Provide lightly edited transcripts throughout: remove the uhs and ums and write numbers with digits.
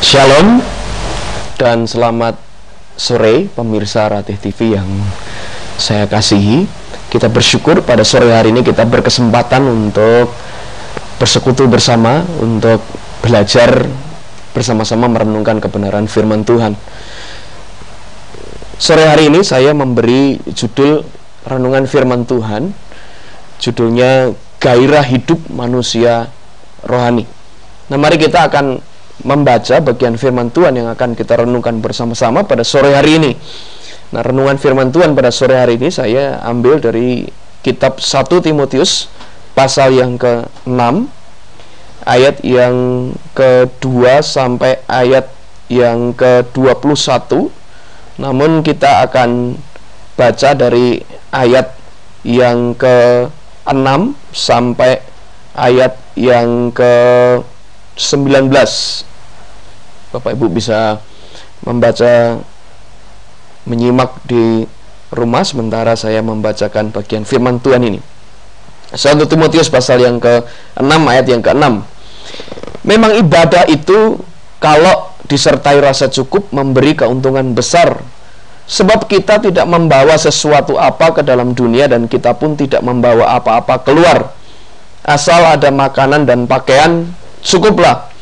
Shalom dan selamat sore pemirsa Ratih TV yang saya kasihi. Kita bersyukur pada sore hari ini kita berkesempatan untuk bersekutu bersama, untuk belajar bersama-sama merenungkan kebenaran firman Tuhan. Sore hari ini saya memberi judul renungan firman Tuhan, judulnya Gairah Hidup Manusia Rohani. Nah, mari kita akan membaca bagian firman Tuhan yang akan kita renungkan bersama-sama pada sore hari ini. Nah, renungan firman Tuhan pada sore hari ini saya ambil dari kitab 1 Timotius pasal yang ke-6 ayat yang ke-2 sampai ayat yang ke-21. Namun kita akan baca dari ayat yang ke-6 sampai ayat yang ke-19. Bapak Ibu bisa membaca, menyimak di rumah sementara saya membacakan bagian firman Tuhan ini. 1 Timotius pasal yang ke-6 ayat yang ke-6. Memang ibadah itu kalau disertai rasa cukup memberi keuntungan besar, sebab kita tidak membawa sesuatu apa ke dalam dunia dan kita pun tidak membawa apa-apa keluar. Asal ada makanan dan pakaian, cukuplah.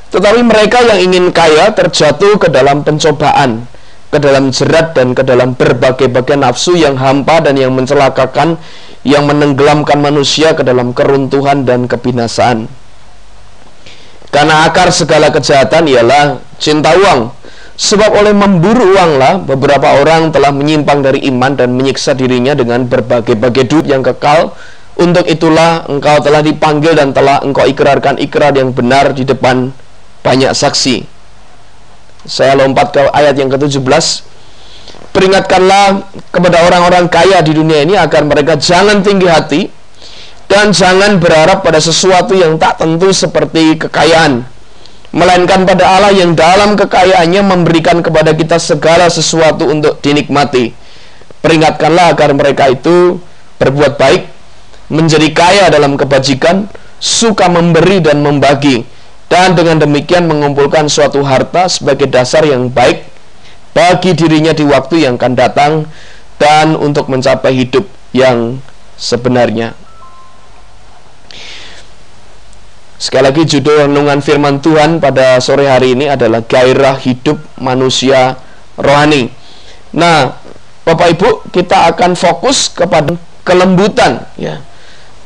Tetapi mereka yang ingin kaya terjatuh ke dalam pencobaan, ke dalam jerat dan ke dalam berbagai-bagai nafsu yang hampa dan yang mencelakakan, yang menenggelamkan manusia ke dalam keruntuhan dan kebinasaan. Karena akar segala kejahatan ialah cinta uang. Sebab oleh memburu uanglah beberapa orang telah menyimpang dari iman dan menyiksa dirinya dengan berbagai-bagai duit yang kekal. Untuk itulah engkau telah dipanggil dan telah engkau ikrarkan ikrar yang benar di depan banyak saksi. Saya lompat ke ayat yang ke-17. Peringatkanlah kepada orang-orang kaya di dunia ini agar mereka jangan tinggi hati dan jangan berharap pada sesuatu yang tak tentu seperti kekayaan, melainkan pada Allah yang dalam kekayaannya memberikan kepada kita segala sesuatu untuk dinikmati. Peringatkanlah agar mereka itu berbuat baik, menjadi kaya dalam kebajikan, suka memberi dan membagi, dan dengan demikian mengumpulkan suatu harta sebagai dasar yang baik bagi dirinya di waktu yang akan datang dan untuk mencapai hidup yang sebenarnya. Sekali lagi judul renungan firman Tuhan pada sore hari ini adalah Gairah Hidup Manusia Rohani. Nah, Bapak Ibu, kita akan fokus kepada kelembutan, ya.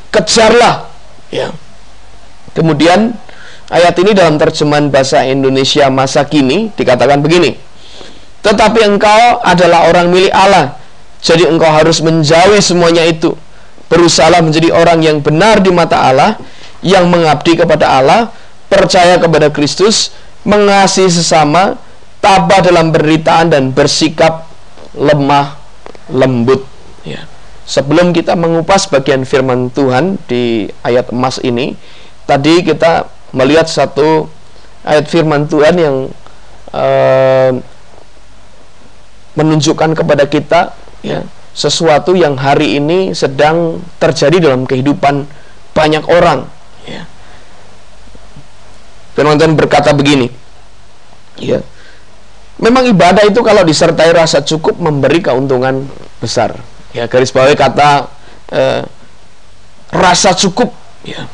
Kejarlah, ya. Kemudian ayat ini dalam terjemahan bahasa Indonesia masa kini dikatakan begini: tetapi engkau adalah orang milik Allah, jadi engkau harus menjauhi semuanya itu. Berusahalah menjadi orang yang benar di mata Allah, yang mengabdi kepada Allah, percaya kepada Kristus, mengasihi sesama, tabah dalam penderitaan dan bersikap lemah lembut, ya. Sebelum kita mengupas bagian firman Tuhan di ayat emas ini, tadi kita melihat satu ayat firman Tuhan yang menunjukkan kepada kita, ya, sesuatu yang hari ini sedang terjadi dalam kehidupan banyak orang, ya. Firman Tuhan berkata begini, ya, memang ibadah itu kalau disertai rasa cukup memberi keuntungan besar. Ya, garis bawahi kata rasa cukup, ya.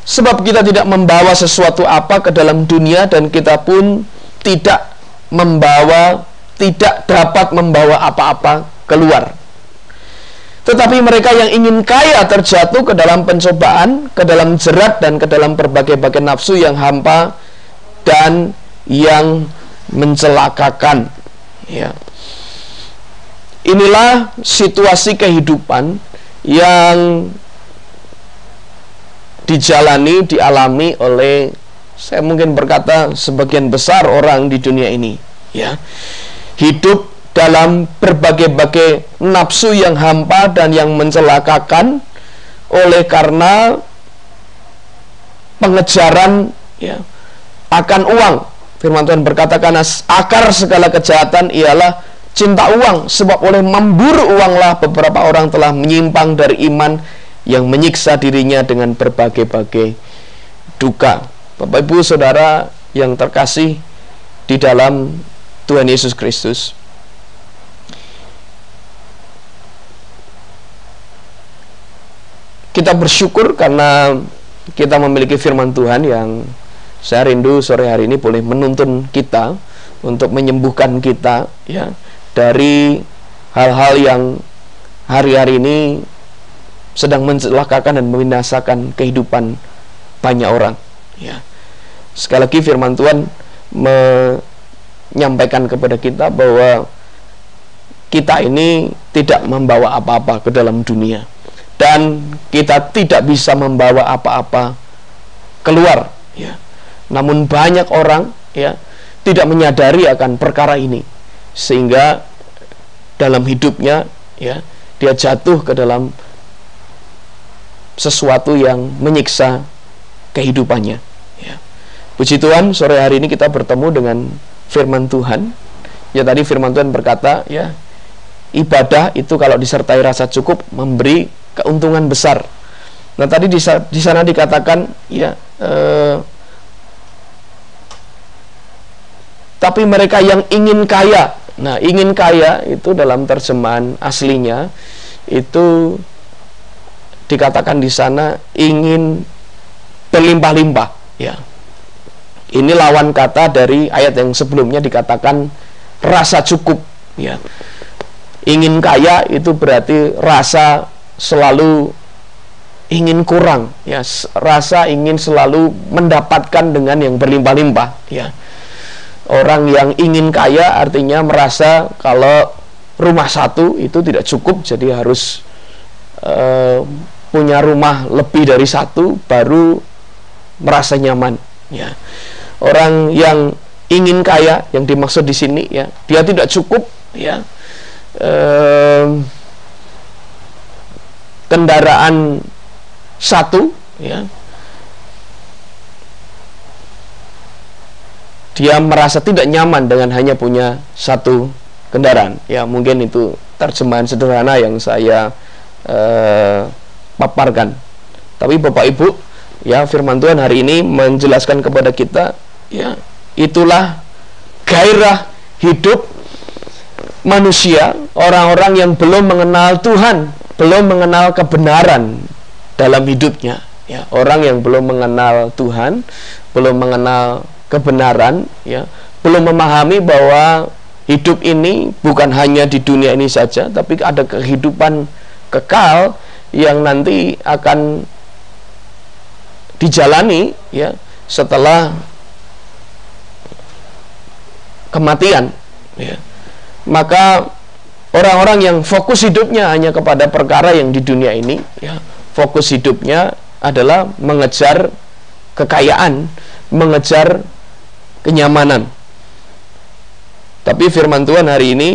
Sebab kita tidak membawa sesuatu apa ke dalam dunia dan kita pun tidak dapat membawa apa-apa keluar. Tetapi mereka yang ingin kaya terjatuh ke dalam pencobaan, ke dalam jerat dan ke dalam berbagai-bagai nafsu yang hampa dan yang mencelakakan, ya. Inilah situasi kehidupan yang dialami oleh, saya mungkin berkata, sebagian besar orang di dunia ini, ya. Hidup dalam berbagai-bagai nafsu yang hampa dan yang mencelakakan oleh karena pengejaran, ya, akan uang. Firman Tuhan berkata, karena akar segala kejahatan ialah cinta uang, sebab oleh memburu uanglah beberapa orang telah menyimpang dari iman, yang menyiksa dirinya dengan berbagai-bagai duka. Bapak Ibu Saudara yang terkasih, di dalam Tuhan Yesus Kristus. Kita bersyukur karena kita memiliki firman Tuhan yang saya rindu sore hari ini boleh menuntun kita untuk menyembuhkan kita ya dari hal-hal yang hari-hari ini sedang mencelakakan dan membinasakan kehidupan banyak orang ya. Sekali lagi firman Tuhan menyampaikan kepada kita bahwa kita ini tidak membawa apa-apa ke dalam dunia, dan kita tidak bisa membawa apa-apa keluar ya. Namun banyak orang ya tidak menyadari akan perkara ini, sehingga dalam hidupnya ya dia jatuh ke dalam sesuatu yang menyiksa kehidupannya ya. Puji Tuhan, sore hari ini kita bertemu dengan firman Tuhan. Ya, tadi firman Tuhan berkata ya, ibadah itu kalau disertai rasa cukup memberi keuntungan besar. Nah, tadi di sana dikatakan ya, tapi mereka yang ingin kaya. Nah, ingin kaya itu dalam terjemahan aslinya itu dikatakan di sana ingin berlimpah-limpah ya. Ini lawan kata dari ayat yang sebelumnya dikatakan rasa cukup ya. Ingin kaya itu berarti rasa selalu ingin kurang ya, rasa ingin selalu mendapatkan dengan yang berlimpah-limpah ya. Orang yang ingin kaya artinya merasa kalau rumah satu itu tidak cukup, jadi harus punya rumah lebih dari satu baru merasa nyaman ya. Orang yang ingin kaya yang dimaksud di sini ya, dia tidak cukup ya kendaraan satu ya, dia merasa tidak nyaman dengan hanya punya satu kendaraan ya. Mungkin itu terjemahan sederhana yang saya paparkan. Tapi Bapak Ibu ya, firman Tuhan hari ini menjelaskan kepada kita ya, itulah gairah hidup manusia, orang-orang yang belum mengenal Tuhan, belum mengenal kebenaran dalam hidupnya ya. Orang yang belum mengenal Tuhan, belum mengenal kebenaran ya, belum memahami bahwa hidup ini bukan hanya di dunia ini saja, tapi ada kehidupan kekal yang nanti akan dijalani ya setelah kematian ya. Maka orang-orang yang fokus hidupnya hanya kepada perkara yang di dunia ini ya, fokus hidupnya adalah mengejar kekayaan, mengejar kenyamanan. Tapi firman Tuhan hari ini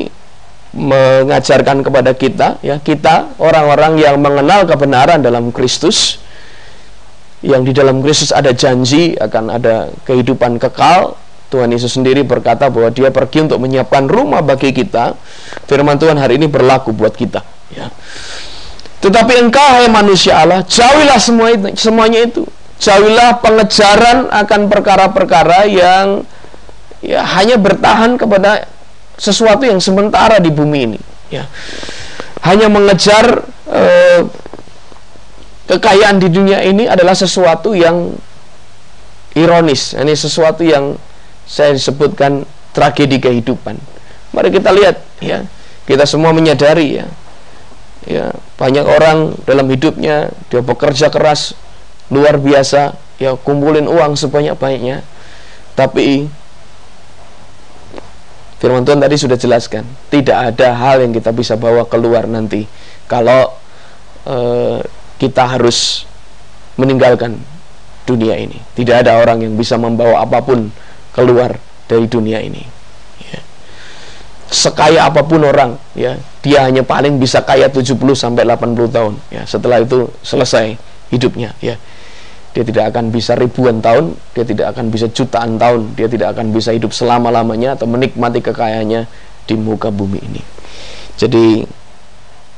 mengajarkan kepada kita ya, kita orang-orang yang mengenal kebenaran dalam Kristus, yang di dalam Kristus ada janji akan ada kehidupan kekal. Tuhan Yesus sendiri berkata bahwa dia pergi untuk menyiapkan rumah bagi kita. Firman Tuhan hari ini berlaku buat kita ya. Tetapi engkau hai manusia Allah, jauhilah semuanya itu. Jauhilah pengejaran akan perkara-perkara yang ya hanya bertahan kepada sesuatu yang sementara di bumi ini ya. Hanya mengejar kekayaan di dunia ini adalah sesuatu yang ironis. Ini sesuatu yang saya disebutkan tragedi kehidupan. Mari kita lihat ya, kita semua menyadari ya, ya banyak orang dalam hidupnya dia bekerja keras luar biasa ya, kumpulin uang sebanyak-banyaknya, tapi firman Tuhan tadi sudah jelaskan, tidak ada hal yang kita bisa bawa keluar nanti kalau kita harus meninggalkan dunia ini. Tidak ada orang yang bisa membawa apapun keluar dari dunia ini ya. Sekaya apapun orang ya, dia hanya paling bisa kaya 70-80 tahun ya. Setelah itu selesai hidupnya ya. Dia tidak akan bisa ribuan tahun, dia tidak akan bisa jutaan tahun, dia tidak akan bisa hidup selama-lamanya atau menikmati kekayaannya di muka bumi ini. Jadi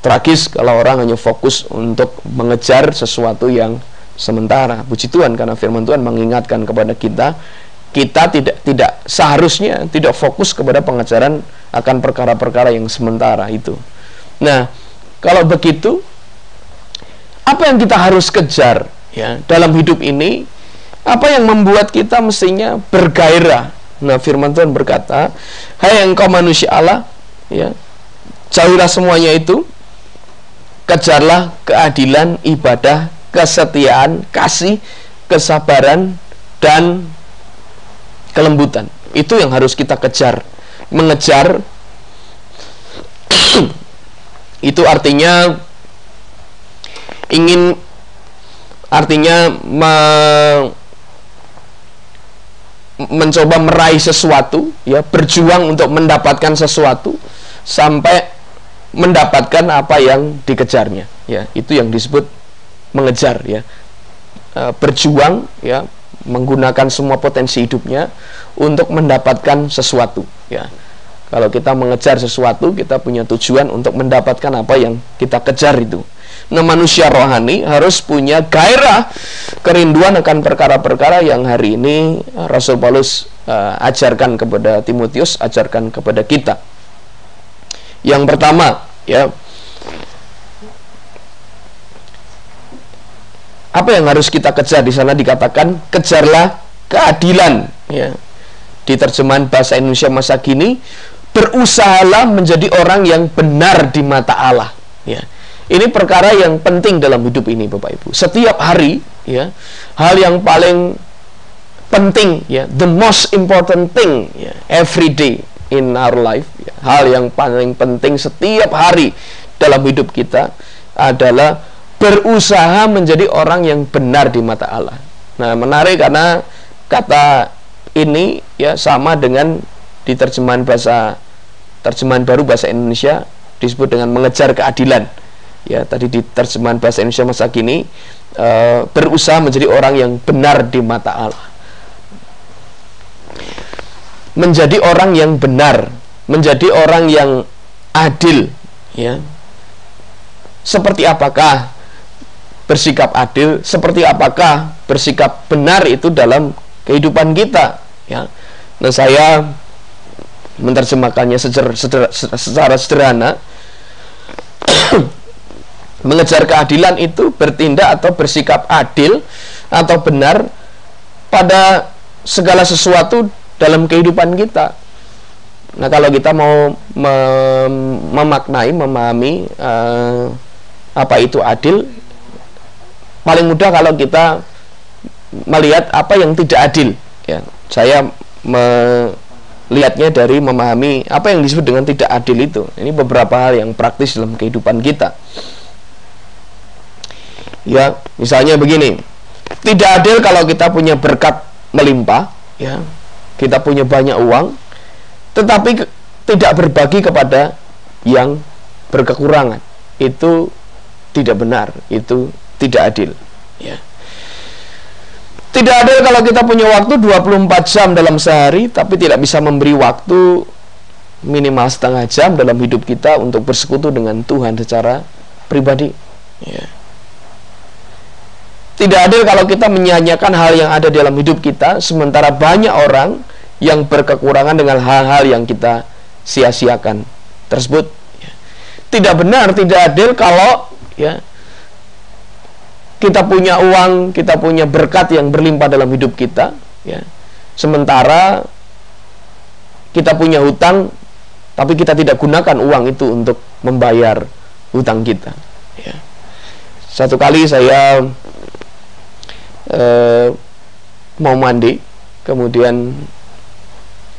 tragis kalau orang hanya fokus untuk mengejar sesuatu yang sementara. Puji Tuhan karena firman Tuhan mengingatkan kepada kita, kita tidak seharusnya tidak fokus kepada pengejaran akan perkara-perkara yang sementara itu. Nah, kalau begitu, apa yang kita harus kejar ya dalam hidup ini? Apa yang membuat kita mestinya bergairah? Nah, firman Tuhan berkata, "Hai engkau manusia Allah, ya, jauhilah semuanya itu, kejarlah keadilan, ibadah, kesetiaan, kasih, kesabaran, dan kelembutan." Itu yang harus kita kejar. Mengejar itu artinya mencoba meraih sesuatu, ya, berjuang untuk mendapatkan sesuatu sampai mendapatkan apa yang dikejarnya, ya. Itu yang disebut mengejar, ya. Berjuang, ya, menggunakan semua potensi hidupnya untuk mendapatkan sesuatu, ya. Kalau kita mengejar sesuatu, kita punya tujuan untuk mendapatkan apa yang kita kejar itu. Nah, manusia rohani harus punya gairah, kerinduan akan perkara-perkara yang hari ini Rasul Paulus ajarkan kepada Timotius, ajarkan kepada kita. Yang pertama, ya, apa yang harus kita kejar? Di sana dikatakan kejarlah keadilan, ya. Di terjemahan bahasa Indonesia masa kini, berusahalah menjadi orang yang benar di mata Allah, ya. Ini perkara yang penting dalam hidup ini, Bapak Ibu. Setiap hari, ya, hal yang paling penting, ya, the most important thing, ya, every day in our life, ya, hal yang paling penting setiap hari dalam hidup kita adalah berusaha menjadi orang yang benar di mata Allah. Nah, menarik karena kata ini, ya, sama dengan di terjemahan baru bahasa Indonesia disebut dengan mengejar keadilan. Ya, tadi di terjemahan bahasa Indonesia masa kini berusaha menjadi orang yang benar di mata Allah. Menjadi orang yang benar, menjadi orang yang adil, ya. Seperti apakah bersikap adil? Seperti apakah bersikap benar itu dalam kehidupan kita, ya. Nah, saya menerjemahkannya secara sederhana. Mengejar keadilan itu bertindak atau bersikap adil atau benar pada segala sesuatu dalam kehidupan kita. Nah, kalau kita mau memahami apa itu adil, paling mudah kalau kita melihat apa yang tidak adil, ya. Saya melihatnya dari memahami apa yang disebut dengan tidak adil itu. Ini beberapa hal yang praktis dalam kehidupan kita. Ya, misalnya begini, tidak adil kalau kita punya berkat melimpah, ya, kita punya banyak uang, tetapi tidak berbagi kepada yang berkekurangan. Itu tidak benar, itu tidak adil, ya. Tidak adil kalau kita punya waktu 24 jam dalam sehari, tapi tidak bisa memberi waktu minimal setengah jam dalam hidup kita untuk bersekutu dengan Tuhan secara pribadi, ya. Tidak adil kalau kita menyanyiakan hal yang ada dalam hidup kita, sementara banyak orang yang berkekurangan dengan hal-hal yang kita sia-siakan tersebut, ya. Tidak benar, tidak adil kalau, ya, kita punya uang, kita punya berkat yang berlimpah dalam hidup kita, ya, sementara kita punya hutang, tapi kita tidak gunakan uang itu untuk membayar hutang kita, ya. Satu kali saya mau mandi, kemudian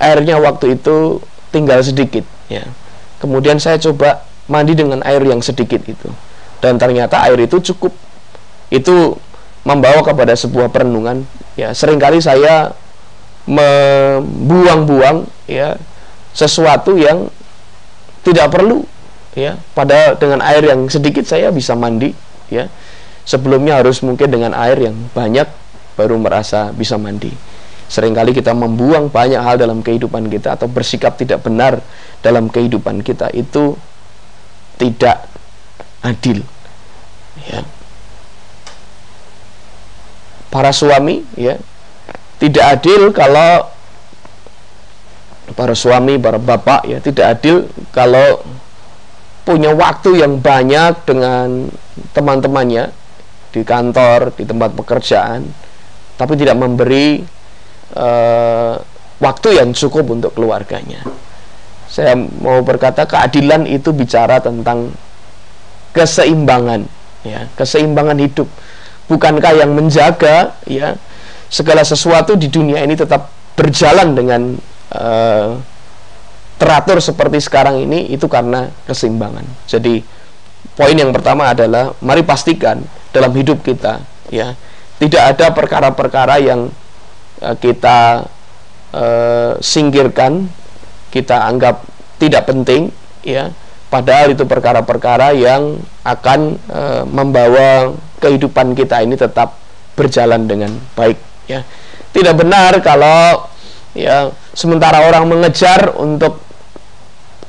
airnya waktu itu tinggal sedikit, ya. Kemudian saya coba mandi dengan air yang sedikit itu, dan ternyata air itu cukup. Itu membawa kepada sebuah perenungan, ya. Seringkali saya membuang-buang, ya, sesuatu yang tidak perlu, ya. Padahal dengan air yang sedikit saya bisa mandi, ya. Sebelumnya harus mungkin dengan air yang banyak baru merasa bisa mandi. Seringkali kita membuang banyak hal dalam kehidupan kita atau bersikap tidak benar dalam kehidupan kita, itu tidak adil, ya. Para suami, ya, tidak adil kalau para suami, para bapak, ya, tidak adil kalau punya waktu yang banyak dengan teman-temannya di kantor, di tempat pekerjaan, tapi tidak memberi waktu yang cukup untuk keluarganya. Saya mau berkata, keadilan itu bicara tentang keseimbangan, ya, keseimbangan hidup. Bukankah yang menjaga, ya, segala sesuatu di dunia ini tetap berjalan dengan teratur seperti sekarang ini, itu karena keseimbangan. Jadi poin yang pertama adalah, mari pastikan dalam hidup kita, ya, tidak ada perkara-perkara yang kita singkirkan, kita anggap tidak penting, ya, padahal itu perkara-perkara yang akan membawa kehidupan kita ini tetap berjalan dengan baik, ya. Tidak benar kalau, ya, sementara orang mengejar untuk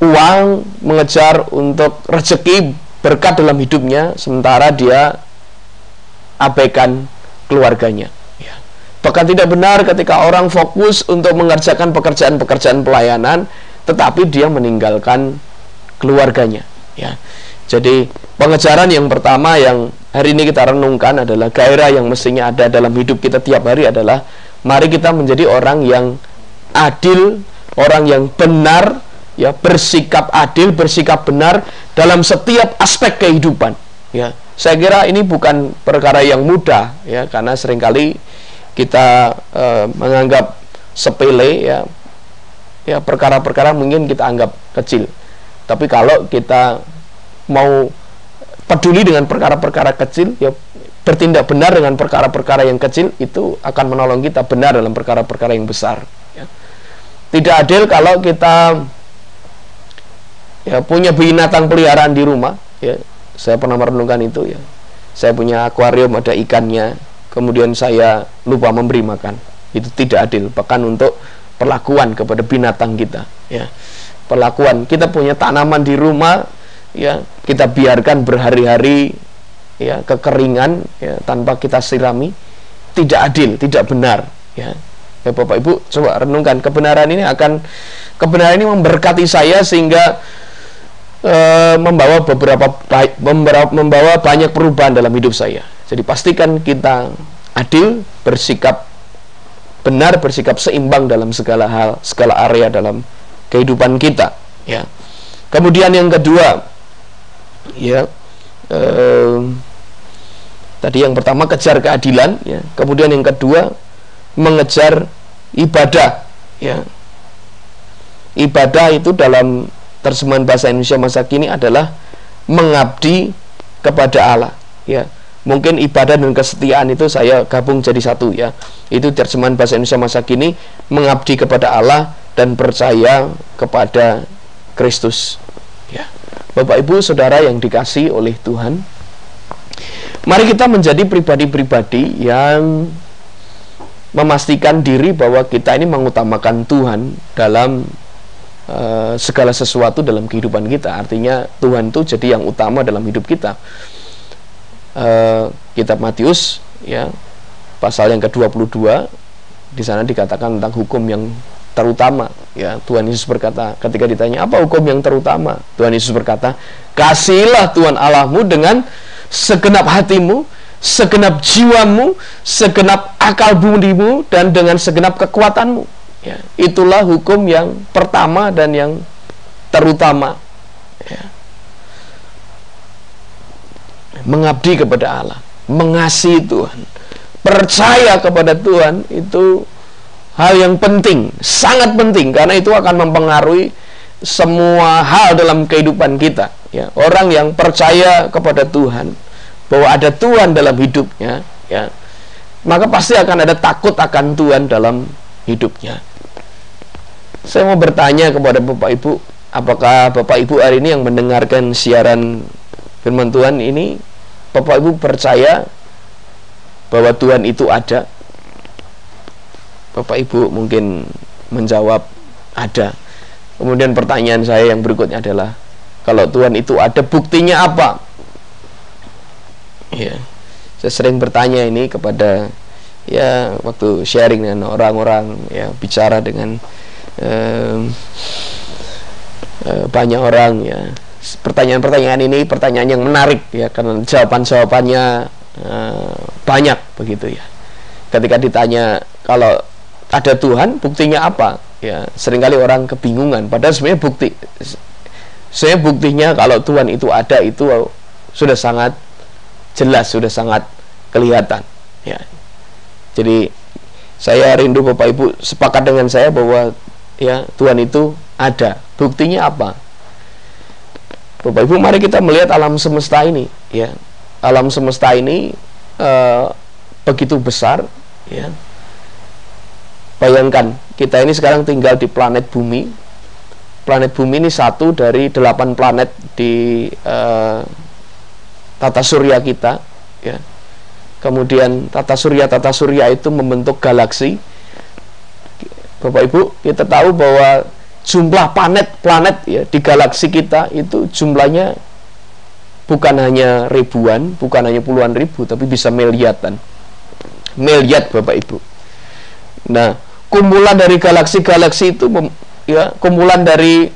uang, mengejar untuk rezeki, berkat dalam hidupnya, sementara dia abaikan keluarganya, ya. Bahkan tidak benar ketika orang fokus untuk mengerjakan pekerjaan-pekerjaan pelayanan, tetapi dia meninggalkan keluarganya, ya. Jadi pengejaran yang pertama yang hari ini kita renungkan adalah gairah yang mestinya ada dalam hidup kita tiap hari adalah, mari kita menjadi orang yang adil, orang yang benar, ya, bersikap adil, bersikap benar dalam setiap aspek kehidupan, ya. Saya kira ini bukan perkara yang mudah, ya, karena seringkali kita menganggap sepele, ya, ya, perkara-perkara mungkin kita anggap kecil. Tapi kalau kita mau peduli dengan perkara-perkara kecil, ya, bertindak benar dengan perkara-perkara yang kecil, itu akan menolong kita benar dalam perkara-perkara yang besar, ya. Tidak adil kalau kita, ya, punya binatang peliharaan di rumah, ya. Saya pernah merenungkan itu, ya. Saya punya akuarium, ada ikannya, kemudian saya lupa memberi makan. Itu tidak adil, bahkan untuk perlakuan kepada binatang kita, ya. Perlakuan, kita punya tanaman di rumah, ya, kita biarkan berhari-hari, ya, kekeringan, ya, tanpa kita sirami, tidak adil, tidak benar, ya. Ya, Bapak Ibu, coba renungkan kebenaran ini memberkati saya sehingga membawa banyak perubahan dalam hidup saya. Jadi pastikan kita adil, bersikap benar, bersikap seimbang dalam segala hal, segala area dalam kehidupan kita, ya. Kemudian yang kedua, ya, tadi yang pertama kejar keadilan, ya. Kemudian yang kedua mengejar ibadah, ya. Ibadah itu dalam terjemahan bahasa Indonesia masa kini adalah mengabdi kepada Allah, ya. Mungkin ibadah dan kesetiaan itu saya gabung jadi satu, ya. Itu terjemahan bahasa Indonesia masa kini, mengabdi kepada Allah dan percaya kepada Kristus, ya. Bapak Ibu Saudara yang dikasihi oleh Tuhan, mari kita menjadi pribadi-pribadi yang memastikan diri bahwa kita ini mengutamakan Tuhan dalam segala sesuatu dalam kehidupan kita. Artinya Tuhan itu jadi yang utama dalam hidup kita. Kitab Matius, ya, pasal yang ke-22, di sana dikatakan tentang hukum yang terutama, ya. Tuhan Yesus berkata, ketika ditanya apa hukum yang terutama, Tuhan Yesus berkata, kasihilah Tuhan Allahmu dengan segenap hatimu, segenap jiwamu, segenap akal budimu, dan dengan segenap kekuatanmu, ya. Itulah hukum yang pertama dan yang terutama, ya. Mengabdi kepada Allah, mengasihi Tuhan, percaya kepada Tuhan, itu hal yang penting, sangat penting, karena itu akan mempengaruhi semua hal dalam kehidupan kita, ya. Orang yang percaya kepada Tuhan, bahwa ada Tuhan dalam hidupnya, ya, maka pasti akan ada takut akan Tuhan dalam hidupnya. Saya mau bertanya kepada Bapak Ibu, apakah Bapak Ibu hari ini yang mendengarkan siaran firman Tuhan ini, Bapak Ibu percaya bahwa Tuhan itu ada? Bapak Ibu mungkin menjawab ada. Kemudian pertanyaan saya yang berikutnya adalah, kalau Tuhan itu ada, buktinya apa? Ya, saya sering bertanya ini kepada, ya, waktu sharing dengan orang-orang, ya, bicara dengan banyak orang ya, pertanyaan-pertanyaan ini pertanyaan yang menarik ya, karena jawaban-jawabannya banyak begitu ya. Ketika ditanya kalau ada Tuhan, buktinya apa? Ya, seringkali orang kebingungan. Padahal sebenarnya buktinya kalau Tuhan itu ada itu sudah sangat jelas, sudah sangat kelihatan. Ya. Jadi saya rindu Bapak Ibu sepakat dengan saya bahwa ya Tuhan itu ada. Buktinya apa? Bapak Ibu, mari kita melihat alam semesta ini. Ya, alam semesta ini begitu besar. Ya. Bayangkan, kita ini sekarang tinggal di planet bumi. Planet bumi ini satu dari 8 planet di tata surya kita. Ya. Kemudian tata surya itu membentuk galaksi. Bapak Ibu, kita tahu bahwa jumlah planet ya di galaksi kita itu jumlahnya bukan hanya ribuan, bukan hanya puluhan ribu, tapi bisa miliaran. Miliar Bapak Ibu. Nah, kumpulan dari galaksi-galaksi itu ya, kumpulan dari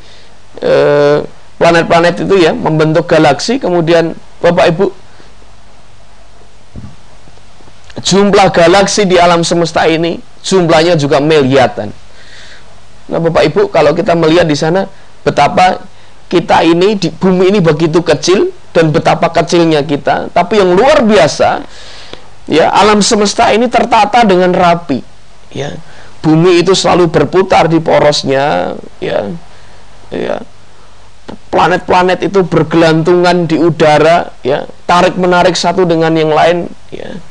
planet-planet itu ya membentuk galaksi. Kemudian Bapak Ibu, jumlah galaksi di alam semesta ini jumlahnya juga miliaran. Nah, Bapak Ibu, kalau kita melihat di sana betapa kita ini di bumi ini begitu kecil dan betapa kecilnya kita, tapi yang luar biasa ya, alam semesta ini tertata dengan rapi. Ya, bumi itu selalu berputar di porosnya. Ya, planet-planet itu bergelantungan di udara. Ya, tarik menarik satu dengan yang lain. Ya,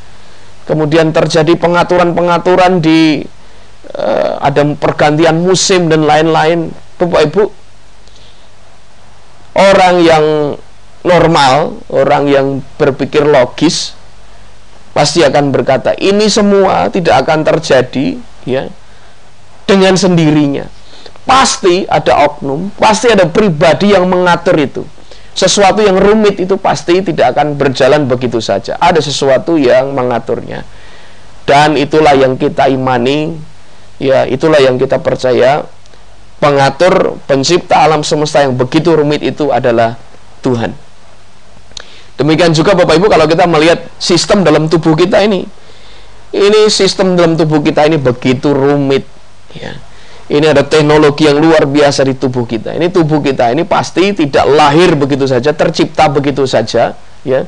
kemudian terjadi pengaturan-pengaturan di ada pergantian musim dan lain-lain. Bapak Ibu, orang yang normal, orang yang berpikir logis pasti akan berkata, ini semua tidak akan terjadi ya dengan sendirinya. Pasti ada oknum, pasti ada pribadi yang mengatur itu. Sesuatu yang rumit itu pasti tidak akan berjalan begitu saja. Ada sesuatu yang mengaturnya. Dan itulah yang kita imani, ya itulah yang kita percaya. Pengatur, pencipta alam semesta yang begitu rumit itu adalah Tuhan. Demikian juga Bapak Ibu, kalau kita melihat sistem dalam tubuh kita ini sistem dalam tubuh kita ini begitu rumit ya. Ini ada teknologi yang luar biasa di tubuh kita. Ini tubuh kita ini pasti tidak lahir begitu saja, tercipta begitu saja ya.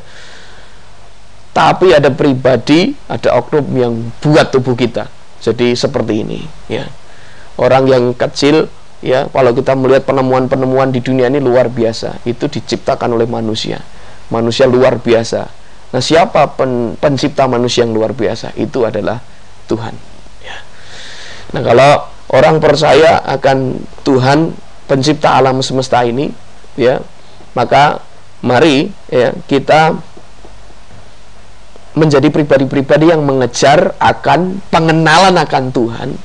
Tapi ada pribadi, ada oknum yang buat tubuh kita jadi seperti ini ya. Orang yang kecil ya, kalau kita melihat penemuan-penemuan di dunia ini luar biasa, itu diciptakan oleh manusia. Manusia luar biasa. Nah, siapa pencipta manusia yang luar biasa? Itu adalah Tuhan ya. Nah, kalau orang percaya akan Tuhan pencipta alam semesta ini ya, maka mari ya kita menjadi pribadi-pribadi yang mengejar akan pengenalan akan Tuhan,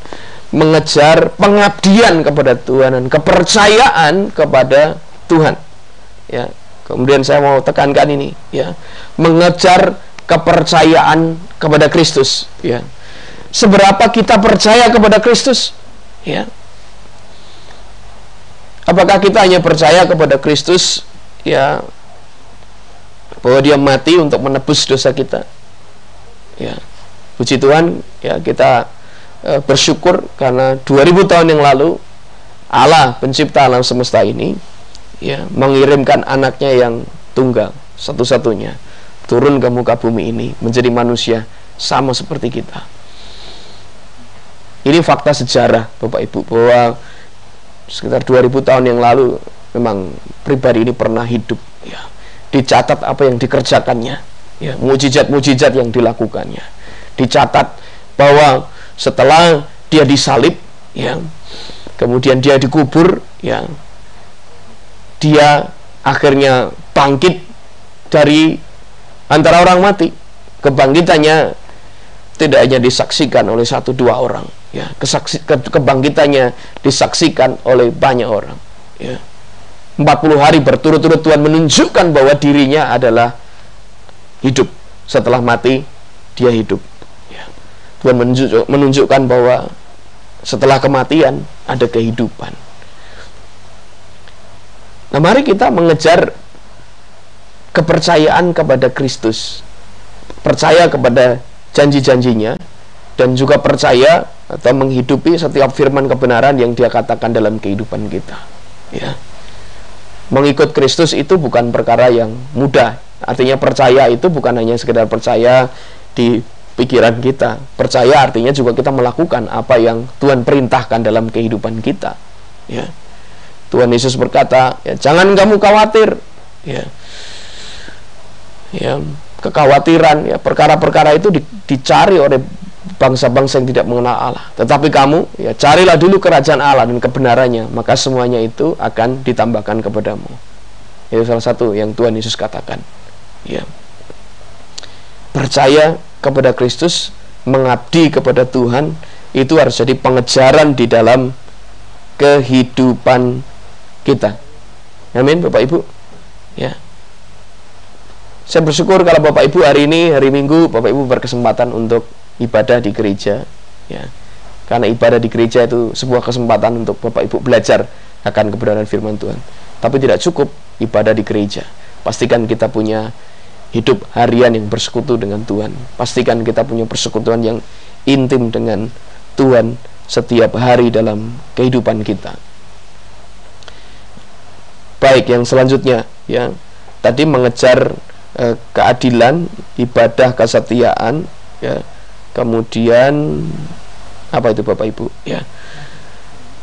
mengejar pengabdian kepada Tuhan dan kepercayaan kepada Tuhan ya. Kemudian saya mau tekankan ini ya, mengejar kepercayaan kepada Kristus ya. Seberapa kita percaya kepada Kristus ya? Apakah kita hanya percaya kepada Kristus ya, bahwa dia mati untuk menebus dosa kita ya? Puji Tuhan ya, kita bersyukur karena 2000 tahun yang lalu Allah pencipta alam semesta ini ya mengirimkan anaknya yang tunggal satu-satunya turun ke muka bumi ini menjadi manusia sama seperti kita. Ini fakta sejarah Bapak Ibu, bahwa sekitar 2000 tahun yang lalu memang pribadi ini pernah hidup ya. Dicatat apa yang dikerjakannya ya, mujizat-mujizat yang dilakukannya. Dicatat bahwa setelah dia disalib ya, kemudian dia dikubur ya, dia akhirnya bangkit dari antara orang mati. Kebangkitannya tidak hanya disaksikan oleh 1-2 orang ya, kebangkitannya disaksikan oleh banyak orang ya. 40 hari berturut-turut Tuhan menunjukkan bahwa dirinya adalah hidup. Setelah mati dia hidup ya. Tuhan menunjukkan bahwa setelah kematian ada kehidupan. Nah, mari kita mengejar kepercayaan kepada Kristus, percaya kepada janji-janjinya, dan juga percaya atau menghidupi setiap firman kebenaran yang Dia katakan dalam kehidupan kita. Ya. Mengikut Kristus itu bukan perkara yang mudah. Artinya percaya itu bukan hanya sekedar percaya di pikiran kita. Percaya artinya juga kita melakukan apa yang Tuhan perintahkan dalam kehidupan kita. Ya. Tuhan Yesus berkata, ya, jangan kamu khawatir. Ya. Ya, kekhawatiran, ya, perkara-perkara itu dicari oleh bangsa-bangsa yang tidak mengenal Allah. Tetapi kamu, ya, carilah dulu kerajaan Allah dan kebenarannya, maka semuanya itu akan ditambahkan kepadamu. Itu salah satu yang Tuhan Yesus katakan. Ya. Percaya kepada Kristus, mengabdi kepada Tuhan, itu harus jadi pengejaran di dalam kehidupan kita. Amin, Bapak Ibu. Ya. Saya bersyukur kalau Bapak Ibu hari ini, hari Minggu, Bapak Ibu berkesempatan untuk ibadah di gereja. Ya. Karena ibadah di gereja itu sebuah kesempatan untuk Bapak Ibu belajar akan kebenaran firman Tuhan. Tapi tidak cukup ibadah di gereja. Pastikan kita punya hidup harian yang bersekutu dengan Tuhan. Pastikan kita punya persekutuan yang intim dengan Tuhan setiap hari dalam kehidupan kita. Baik, yang selanjutnya, ya, tadi mengejar keadilan, ibadah, kesetiaan, ya, kemudian apa itu Bapak Ibu? Ya,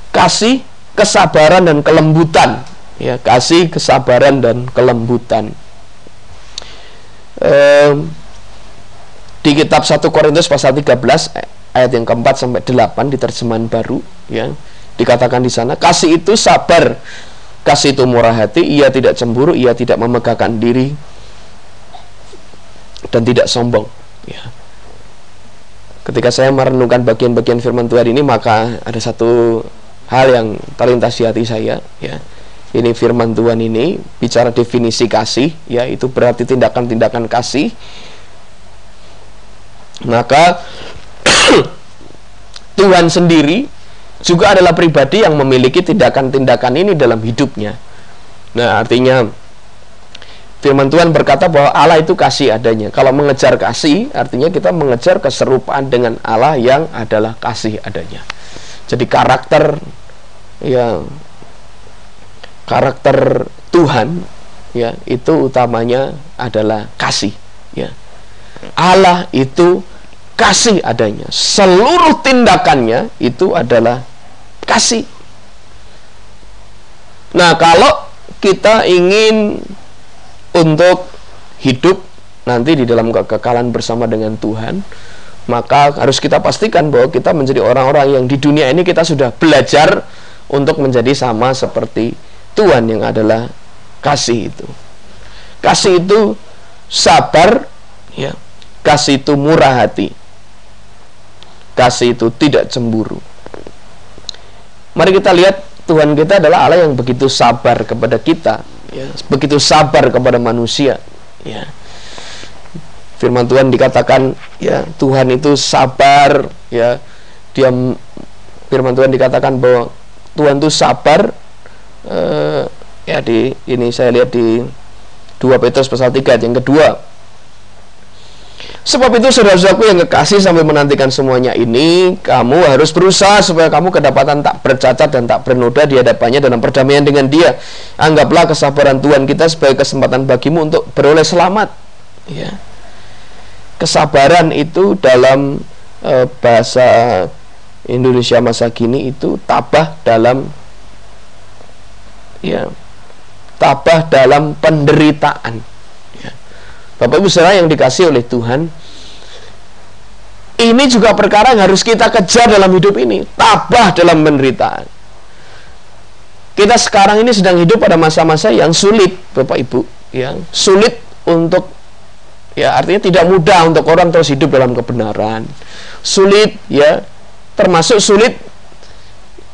kasih, kesabaran dan kelembutan. Ya, kasih, kesabaran dan kelembutan. Di kitab 1 Korintus pasal 13 ayat yang keempat sampai 8 di terjemahan baru, ya, dikatakan di sana, kasih itu sabar. Kasih itu murah hati, ia tidak cemburu, ia tidak memegahkan diri, dan tidak sombong. Ya. Ketika saya merenungkan bagian-bagian firman Tuhan ini, maka ada satu hal yang terlintas di hati saya. Ya. Ini firman Tuhan ini bicara definisi kasih, ya, itu berarti tindakan-tindakan kasih. Maka Tuhan sendiri juga adalah pribadi yang memiliki tindakan-tindakan ini dalam hidupnya. Nah, artinya firman Tuhan berkata bahwa Allah itu kasih adanya. Kalau mengejar kasih, artinya kita mengejar keserupaan dengan Allah yang adalah kasih adanya. Jadi karakter, ya, karakter Tuhan, ya, itu utamanya adalah kasih. Ya. Allah itu kasih adanya. Seluruh tindakannya itu adalah kasih. Nah, kalau kita ingin untuk hidup nanti di dalam kekekalan bersama dengan Tuhan, maka harus kita pastikan bahwa kita menjadi orang-orang yang di dunia ini kita sudah belajar untuk menjadi sama seperti Tuhan yang adalah kasih itu. Kasih itu sabar, ya. Kasih itu murah hati. Kasih itu tidak cemburu. Mari kita lihat Tuhan kita adalah Allah yang begitu sabar kepada kita, ya, begitu sabar kepada manusia, ya. Firman Tuhan dikatakan, ya, Tuhan itu sabar, ya. Firman Tuhan dikatakan bahwa Tuhan itu sabar, ya, di ini saya lihat di 2 Petrus pasal 3 yang kedua. Sebab itu saudara-saudaraku yang kekasih, sambil menantikan semuanya ini, kamu harus berusaha supaya kamu kedapatan tak bercacat dan tak bernoda di hadapannya dalam perdamaian dengan Dia. Anggaplah kesabaran Tuhan kita sebagai kesempatan bagimu untuk beroleh selamat. Ya. Kesabaran itu dalam bahasa Indonesia masa kini itu tabah dalam, ya, tabah dalam penderitaan. Bapak Ibu saudara yang dikasih oleh Tuhan, ini juga perkara yang harus kita kejar dalam hidup ini, tabah dalam penderitaan. Kita sekarang ini sedang hidup pada masa-masa yang sulit, Bapak Ibu, yang sulit untuk, ya, artinya tidak mudah untuk orang terus hidup dalam kebenaran. Sulit, ya, termasuk sulit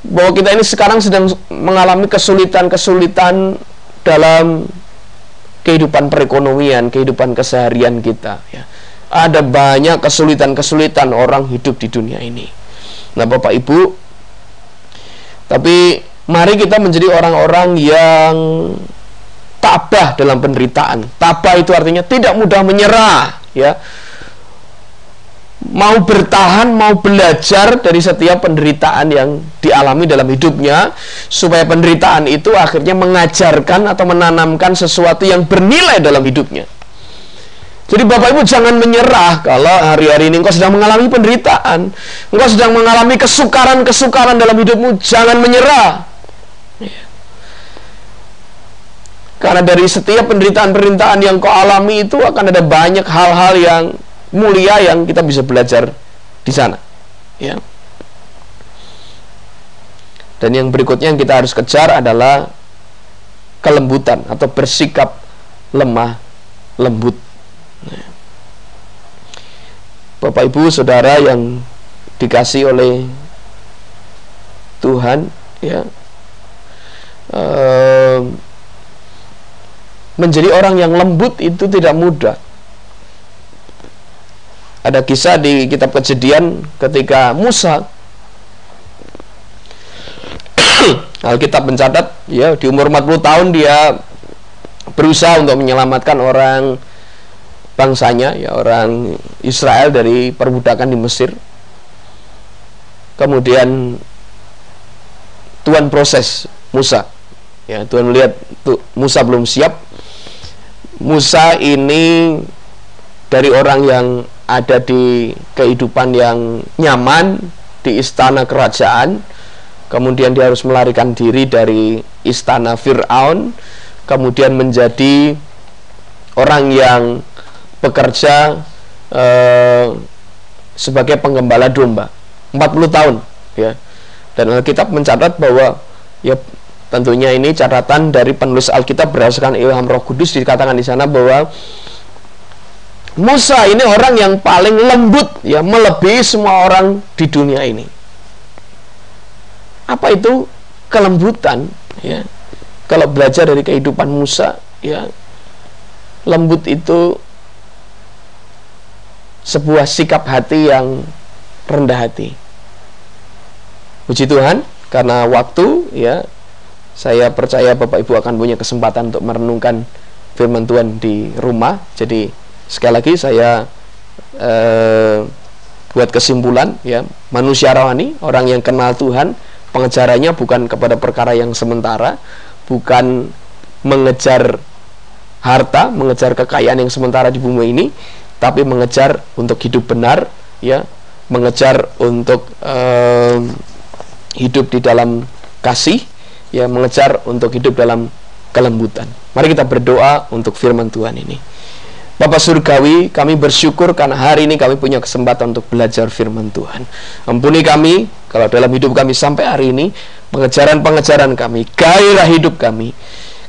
bahwa kita ini sekarang sedang mengalami kesulitan-kesulitan dalam kehidupan perekonomian, kehidupan keseharian kita, ya. Ada banyak kesulitan-kesulitan orang hidup di dunia ini. Nah, Bapak Ibu, Tapi mari kita menjadi orang-orang yang tabah dalam penderitaan. Tabah itu artinya tidak mudah menyerah, ya. Mau bertahan, mau belajar dari setiap penderitaan yang dialami dalam hidupnya, supaya penderitaan itu akhirnya mengajarkan atau menanamkan sesuatu yang bernilai dalam hidupnya. Jadi Bapak Ibu jangan menyerah kalau hari-hari ini engkau sedang mengalami penderitaan, engkau sedang mengalami kesukaran-kesukaran dalam hidupmu, jangan menyerah. Karena dari setiap penderitaan-penderitaan yang kau alami itu akan ada banyak hal-hal yang mulia yang kita bisa belajar di sana, ya. Dan yang berikutnya yang kita harus kejar adalah kelembutan atau bersikap lemah lembut. Bapak Ibu Saudara yang dikasihi oleh Tuhan, ya, menjadi orang yang lembut itu tidak mudah. Ada kisah di kitab Kejadian ketika Musa, Alkitab mencatat, ya, di umur 40 tahun dia berusaha untuk menyelamatkan orang bangsanya, ya, orang Israel dari perbudakan di Mesir. Kemudian Tuhan proses Musa, ya, Tuhan melihat Musa belum siap. Musa ini dari orang yang ada di kehidupan yang nyaman di istana kerajaan, kemudian dia harus melarikan diri dari istana Fir'aun, kemudian menjadi orang yang bekerja sebagai penggembala domba 40 tahun, ya. Dan Alkitab mencatat bahwa, ya, tentunya ini catatan dari penulis Alkitab berdasarkan ilham Roh Kudus, dikatakan di sana bahwa Musa ini orang yang paling lembut, ya, melebihi semua orang di dunia ini. Apa itu kelembutan, ya? Kalau belajar dari kehidupan Musa, ya, lembut itu sebuah sikap hati yang rendah hati. Puji Tuhan, karena waktu, ya, saya percaya Bapak Ibu akan punya kesempatan untuk merenungkan firman Tuhan di rumah. Jadi sekali lagi saya buat kesimpulan, ya, manusia rohani, orang yang kenal Tuhan, pengejarannya bukan kepada perkara yang sementara, bukan mengejar harta, mengejar kekayaan yang sementara di bumi ini, tapi mengejar untuk hidup benar, ya, mengejar untuk hidup di dalam kasih, ya, mengejar untuk hidup dalam kelembutan. Mari kita berdoa untuk firman Tuhan ini. Bapa Surgawi, kami bersyukur karena hari ini kami punya kesempatan untuk belajar firman Tuhan. Ampuni kami kalau dalam hidup kami sampai hari ini, pengejaran-pengejaran kami, gairah hidup kami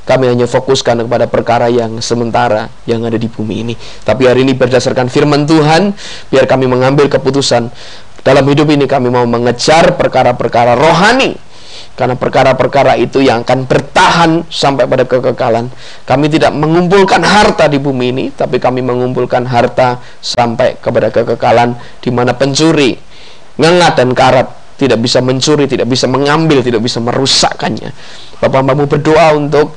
hanya fokuskan kepada perkara yang sementara yang ada di bumi ini. Tapi hari ini berdasarkan firman Tuhan, biar kami mengambil keputusan dalam hidup ini, kami mau mengejar perkara-perkara rohani, karena perkara-perkara itu yang akan bertahan sampai pada kekekalan. Kami tidak mengumpulkan harta di bumi ini, tapi kami mengumpulkan harta sampai kepada kekekalan, di mana pencuri, ngengat dan karat tidak bisa mencuri, tidak bisa mengambil, tidak bisa merusakkannya. Bapak-Bapamu berdoa untuk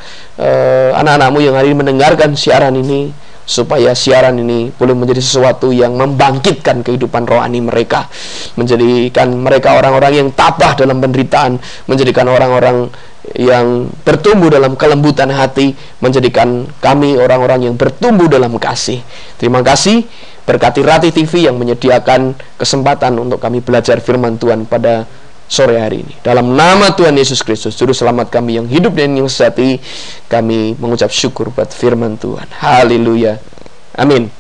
anak-anakmu yang hari ini mendengarkan siaran ini, supaya siaran ini boleh menjadi sesuatu yang membangkitkan kehidupan rohani mereka, menjadikan mereka orang-orang yang tabah dalam penderitaan, menjadikan orang-orang yang bertumbuh dalam kelembutan hati, menjadikan kami orang-orang yang bertumbuh dalam kasih. Terima kasih, berkati Rati TV yang menyediakan kesempatan untuk kami belajar firman Tuhan pada sore hari ini. Dalam nama Tuhan Yesus Kristus, Juru Selamat kami yang hidup dan yang sejati, kami mengucap syukur buat firman Tuhan. Haleluya. Amin.